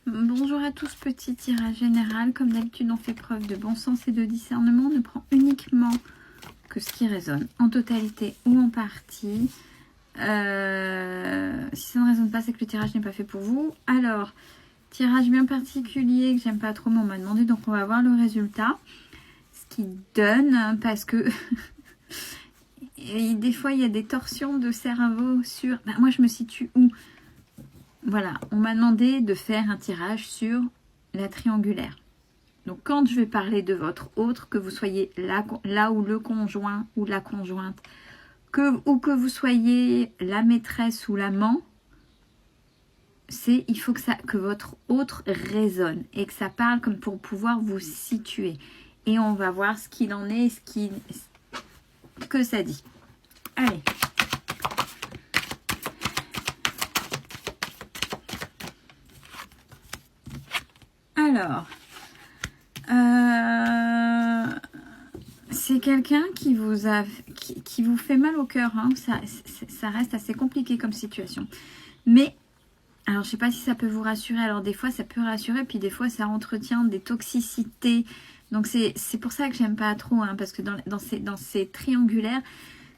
Bonjour à tous, petit tirage général. Comme d'habitude, on fait preuve de bon sens et de discernement. On ne prend uniquement que ce qui résonne, en totalité ou en partie. Si ça ne résonne pas, c'est que le tirage n'est pas fait pour vous. Alors, tirage bien particulier que j'aime pas trop, mais on m'a demandé, donc on va voir le résultat. Ce qui donne, parce que et des fois, il y a des torsions de cerveau sur... Ben, moi, je me situe où? Voilà, on m'a demandé de faire un tirage sur la triangulaire. Donc, quand je vais parler de votre autre, que vous soyez là où le conjoint ou la conjointe, ou que vous soyez la maîtresse ou l'amant, il faut que votre autre résonne et que ça parle comme pour pouvoir vous situer. Et on va voir ce qu'il en est, que ça dit. Allez. Alors, c'est quelqu'un qui vous fait mal au cœur. Hein. Ça reste assez compliqué comme situation. Mais, alors je ne sais pas si ça peut vous rassurer. Alors des fois ça peut rassurer, puis des fois ça entretient des toxicités. Donc c'est pour ça que j'aime pas trop, hein, parce que dans ces triangulaires,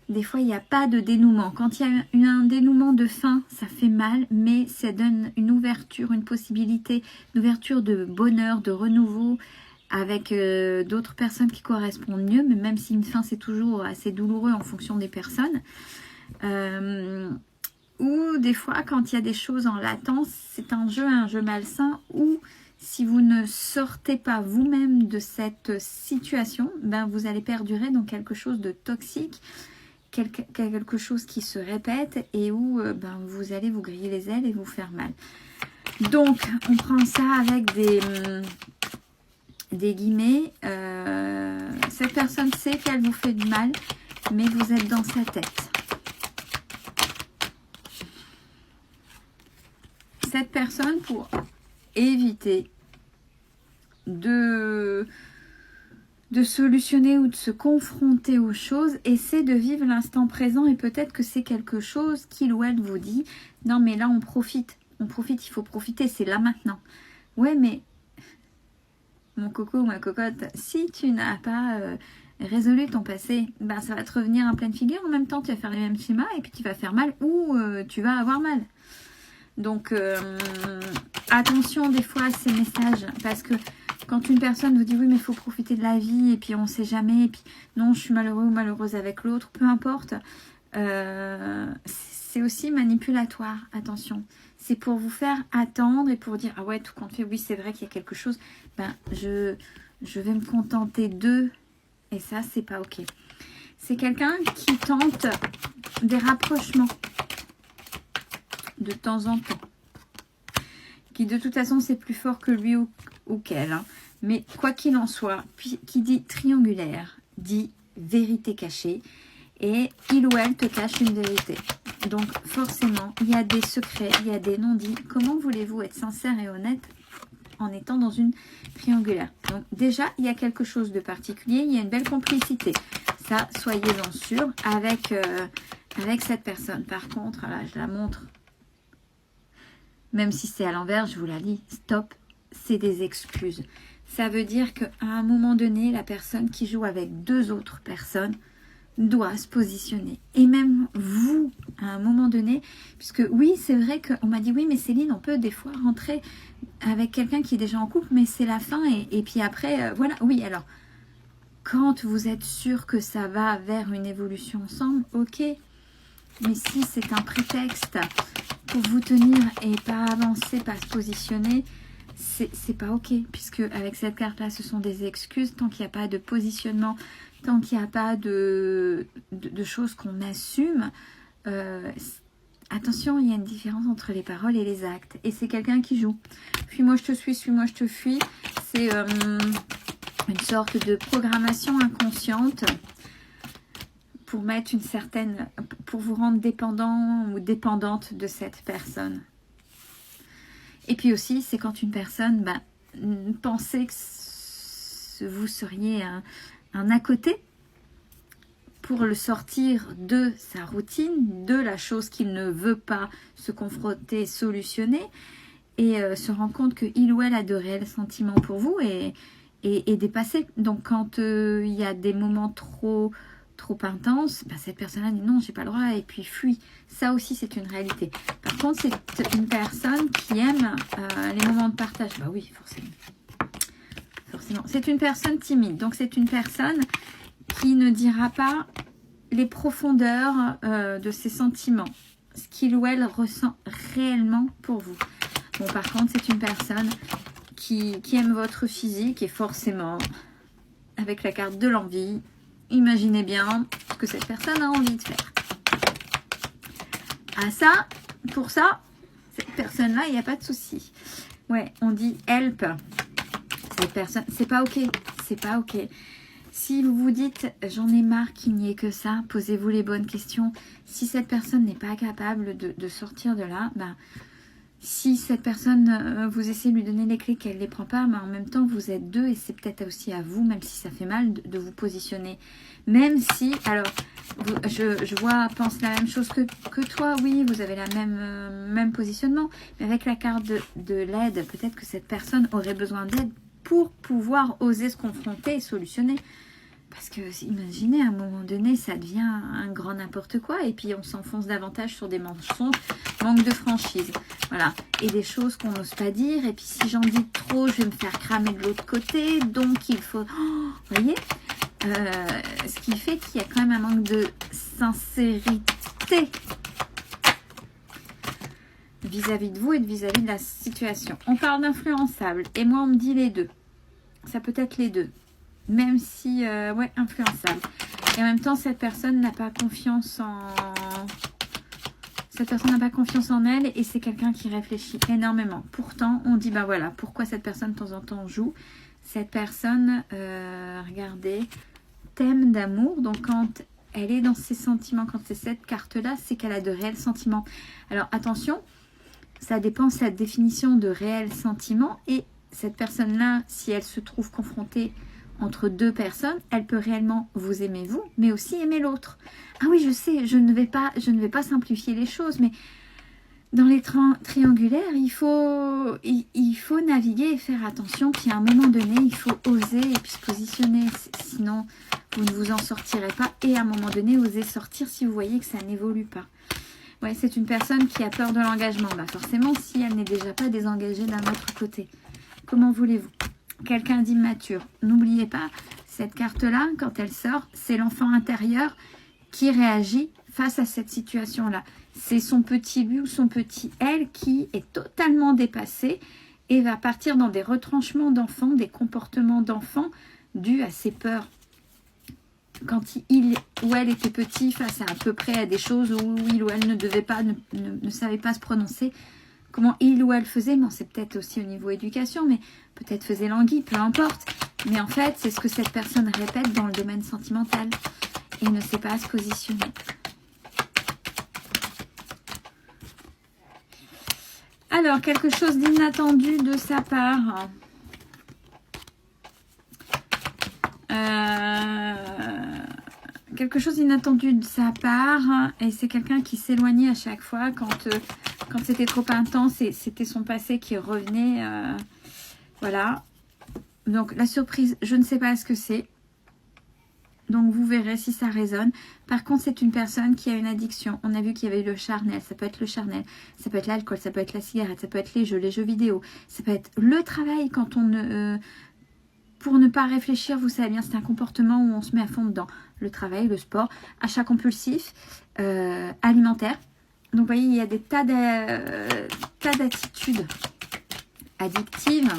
des fois il n'y a pas de dénouement. Quand il y a un dénouement de fin, ça fait mal, mais ça donne une ouverture, une possibilité, une ouverture de bonheur, de renouveau, avec d'autres personnes qui correspondent mieux, mais même si une fin c'est toujours assez douloureux en fonction des personnes. Ou des fois quand il y a des choses en latence, c'est un jeu malsain, où si vous ne sortez pas vous-même de cette situation, ben vous allez perdurer dans quelque chose de toxique, quelque chose qui se répète et où ben, vous allez vous griller les ailes et vous faire mal. Donc on prend ça avec des guillemets. Cette personne sait qu'elle vous fait du mal, mais vous êtes dans sa tête. Cette personne, pour éviter de solutionner ou de se confronter aux choses, essaie de vivre l'instant présent, et peut-être que c'est quelque chose qu'il ou elle vous dit. Non mais là on profite, il faut profiter, c'est là maintenant. Ouais mais mon coco ou ma cocotte, si tu n'as pas résolu ton passé, ben ça va te revenir en pleine figure. En même temps tu vas faire les mêmes schémas et puis tu vas faire mal, ou tu vas avoir mal. Donc attention des fois à ces messages, parce que quand une personne vous dit oui mais il faut profiter de la vie, et puis on ne sait jamais, et puis non je suis malheureux ou malheureuse avec l'autre, peu importe, c'est aussi manipulatoire, attention. C'est pour vous faire attendre et pour dire ah ouais, tout compte fait, oui c'est vrai qu'il y a quelque chose, ben je vais me contenter d'eux, et ça c'est pas ok. C'est quelqu'un qui tente des rapprochements de temps en temps, qui de toute façon c'est plus fort que lui ou qu'elle, hein. Mais quoi qu'il en soit, puis qui dit triangulaire dit vérité cachée, et il ou elle te cache une vérité. Donc forcément il y a des secrets, il y a des non-dits. Comment voulez-vous être sincère et honnête en étant dans une triangulaire? Donc déjà il y a quelque chose de particulier, il y a une belle complicité, ça soyez-en sûrs, avec cette personne. Par contre là je la montre, même si c'est à l'envers, je vous la lis, stop, c'est des excuses. Ça veut dire qu'à un moment donné, la personne qui joue avec deux autres personnes doit se positionner. Et même vous, à un moment donné, puisque oui, c'est vrai qu'on m'a dit, oui, mais Céline, on peut des fois rentrer avec quelqu'un qui est déjà en couple, mais c'est la fin, et puis après, voilà. Oui, alors, quand vous êtes sûr que ça va vers une évolution ensemble, ok. Mais si c'est un prétexte pour vous tenir et pas avancer, pas se positionner, c'est pas ok, puisque avec cette carte là ce sont des excuses. Tant qu'il n'y a pas de positionnement, tant qu'il n'y a pas de choses qu'on assume, attention, il y a une différence entre les paroles et les actes, et c'est quelqu'un qui joue. Fuis-moi je te suis, suis-moi je te fuis, c'est une sorte de programmation inconsciente pour mettre pour vous rendre dépendant ou dépendante de cette personne. Et puis aussi, c'est quand une personne pensait que vous seriez un à côté pour le sortir de sa routine, de la chose qu'il ne veut pas se confronter, solutionner. et se rend compte qu'il ou elle a de réels sentiments pour vous et dépassé. Donc quand il y a des moments trop intenses, ben, cette personne-là dit non, j'ai pas le droit et puis fuit. Ça aussi c'est une réalité. Par contre c'est une personne qui aime les moments de partage. Bah oui, forcément. C'est une personne timide. Donc c'est une personne qui ne dira pas les profondeurs de ses sentiments, ce qu'il ou elle ressent réellement pour vous. Bon, par contre, c'est une personne qui aime votre physique et forcément, avec la carte de l'envie, imaginez bien ce que cette personne a envie de faire. Ah ça, pour ça, cette personne-là, il n'y a pas de souci. Ouais, on dit help. Cette personne, c'est pas ok. C'est pas ok. Si vous vous dites, j'en ai marre qu'il n'y ait que ça, posez-vous les bonnes questions. Si cette personne n'est pas capable de sortir de là, ben, si cette personne, vous essayez de lui donner les clés qu'elle ne les prend pas, ben, en même temps, vous êtes deux et c'est peut-être aussi à vous, même si ça fait mal, de vous positionner. Même si, alors, je pense la même chose que toi, oui, vous avez la même positionnement, mais avec la carte de l'aide, peut-être que cette personne aurait besoin d'aide pour pouvoir oser se confronter et solutionner. Parce que, imaginez, à un moment donné, ça devient un grand n'importe quoi. Et puis, on s'enfonce davantage sur des mensonges, manque de franchise. Voilà. Et des choses qu'on n'ose pas dire. Et puis, si j'en dis trop, je vais me faire cramer de l'autre côté. Donc, il faut... Oh, vous voyez, ce qui fait qu'il y a quand même un manque de sincérité vis-à-vis de vous et vis-à-vis de la situation. On parle d'influençable. Et moi, on me dit les deux. Ça peut être les deux. Même si, ouais, influençable. Et en même temps, cette personne n'a pas confiance en... Cette personne n'a pas confiance en elle et c'est quelqu'un qui réfléchit énormément. Pourtant, on dit, bah voilà, pourquoi cette personne de temps en temps joue. Cette personne, regardez, thème d'amour. Donc, quand elle est dans ses sentiments, quand c'est cette carte-là, c'est qu'elle a de réels sentiments. Alors, attention, ça dépend de sa définition de réels sentiments. Et cette personne-là, si elle se trouve confrontée entre deux personnes, elle peut réellement vous aimer vous, mais aussi aimer l'autre. Ah oui, je sais, je ne vais pas simplifier les choses, mais dans les triangulaires, il faut naviguer et faire attention. Puis à un moment donné, il faut oser et puis se positionner. Sinon, vous ne vous en sortirez pas. Et à un moment donné, oser sortir si vous voyez que ça n'évolue pas. Ouais, c'est une personne qui a peur de l'engagement. Bah forcément, si elle n'est déjà pas désengagée d'un autre côté. Comment voulez-vous ? Quelqu'un d'immature. N'oubliez pas, cette carte-là, quand elle sort, c'est l'enfant intérieur qui réagit face à cette situation-là. C'est son petit lui ou son petit elle qui est totalement dépassé et va partir dans des retranchements d'enfants, des comportements d'enfants dus à ses peurs. Quand il ou elle était petit, face à peu près à des choses où il ou elle ne savait pas se prononcer, comment il ou elle faisait, bon, c'est peut-être aussi au niveau éducation, mais peut-être faisait languille, peu importe. Mais en fait, c'est ce que cette personne répète dans le domaine sentimental et ne sait pas se positionner. Alors, quelque chose d'inattendu de sa part. Quelque chose d'inattendu de sa part. Et c'est quelqu'un qui s'éloignait à chaque fois quand c'était trop intense et c'était son passé qui revenait. Voilà. Donc, la surprise, je ne sais pas ce que c'est. Donc, vous verrez si ça résonne. Par contre, c'est une personne qui a une addiction. On a vu qu'il y avait eu le charnel. Ça peut être le charnel. Ça peut être l'alcool. Ça peut être la cigarette. Ça peut être les jeux vidéo. Ça peut être le travail quand on ne... pour ne pas réfléchir, vous savez bien, c'est un comportement où on se met à fond dedans. Le travail, le sport, achat compulsif, alimentaire. Donc, vous voyez, il y a des tas d'attitudes addictives.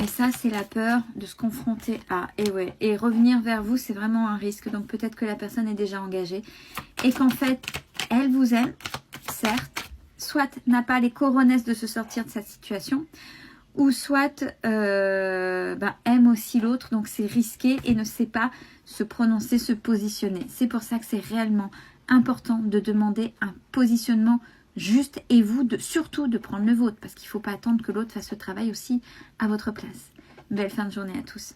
Et ça, c'est la peur de se confronter à. Et ouais, et revenir vers vous, c'est vraiment un risque. Donc, peut-être que la personne est déjà engagée. Et qu'en fait, elle vous aime, certes. Soit n'a pas les coronesses de se sortir de cette situation. Ou soit aime aussi l'autre. Donc, c'est risqué et ne sait pas se prononcer, se positionner. C'est pour ça que c'est réellement important de demander un positionnement juste et vous, surtout de prendre le vôtre. Parce qu'il ne faut pas attendre que l'autre fasse le travail aussi à votre place. Belle fin de journée à tous.